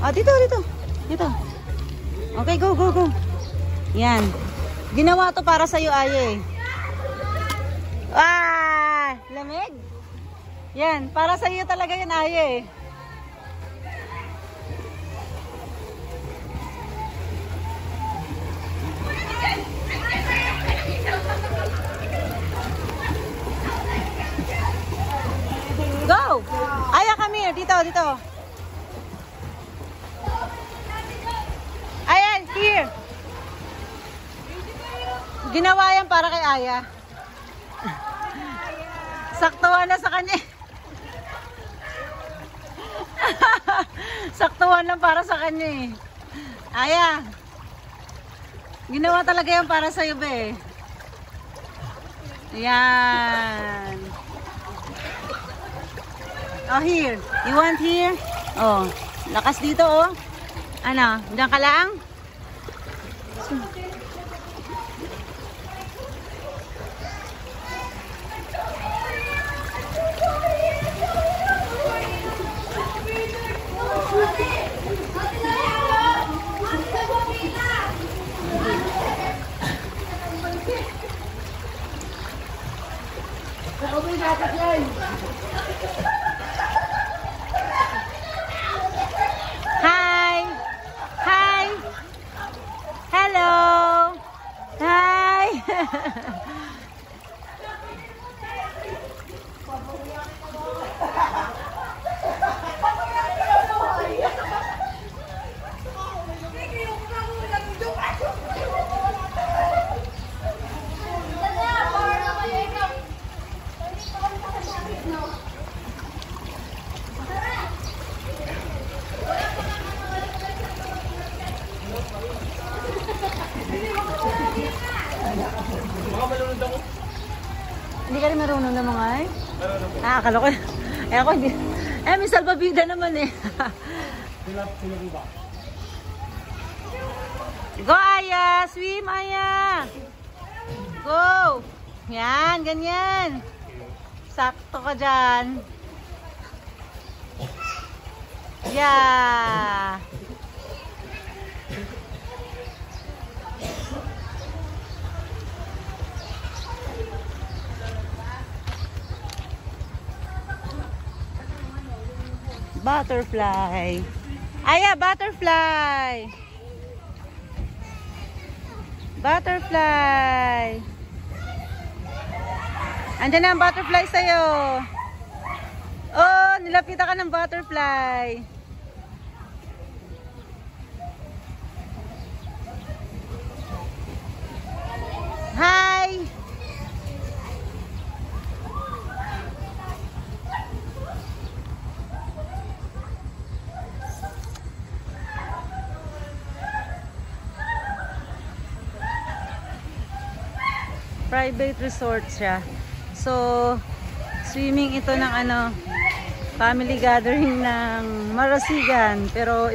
Ah, dito, dito. Dito. Okay, go, go, go. Yan. Ginawa to para sa'yo, Aye. Ah! Lamig? Yan. Para sa'yo talaga yan, Aye. Go! Aya, come here. Dito, dito. Ayan, here. Ginawa yan para kay Aya. Saktuhan na sa kanya. Saktuhan lang para sa kanya eh. Aya. Ginawa talaga yan para sa'yo, be. Yan. Oh, here. You want here? Oh, lakas dito, oh. Ano? Diyan ka lang? Hi! Hi! Hello! Hi! Hindi ka rin marunong na mga eh? Ah, akala ko. Eh ako hindi. Eh, may salbabida naman eh. Go, Aya! Swim, Aya! Go! Yan, ganyan. Sakto ka dyan. Yeah! Butterfly. Aya, butterfly. Butterfly. Andiyan na ang butterfly sa'yo. Oh, nilapitan ka ng butterfly. Hi. Private resort siya. So, swimming ito ng ano, family gathering ng Marasigan. Pero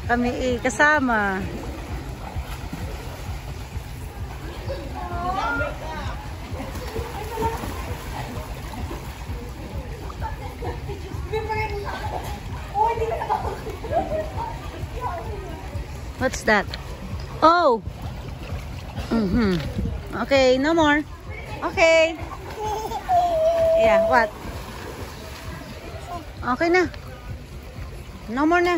kami kasama. What's that? Oh! Okay, no more. Okay. Yeah, what? Okay na. No more na.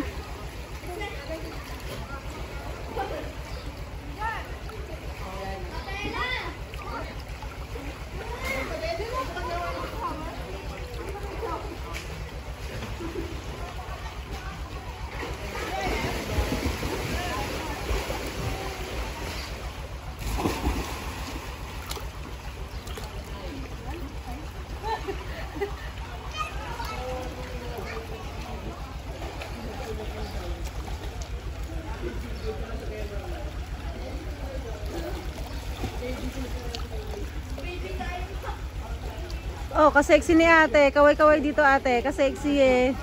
Oh, kasexy ni ate. Kaway-kaway dito ate. Kasexy eh.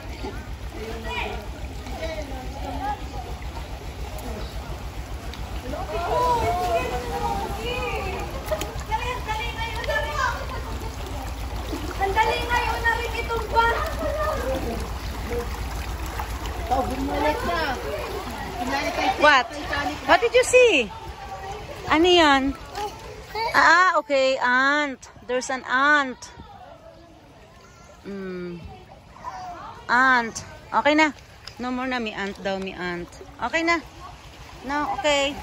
Ang dali ngayon na rin itong ba? What? What did you see? Ano yan? Ah, okay. Ant. There's an ant. Ant. Okay na. No more na. Mi ant daw. Mi ant. Okay na. No, okay.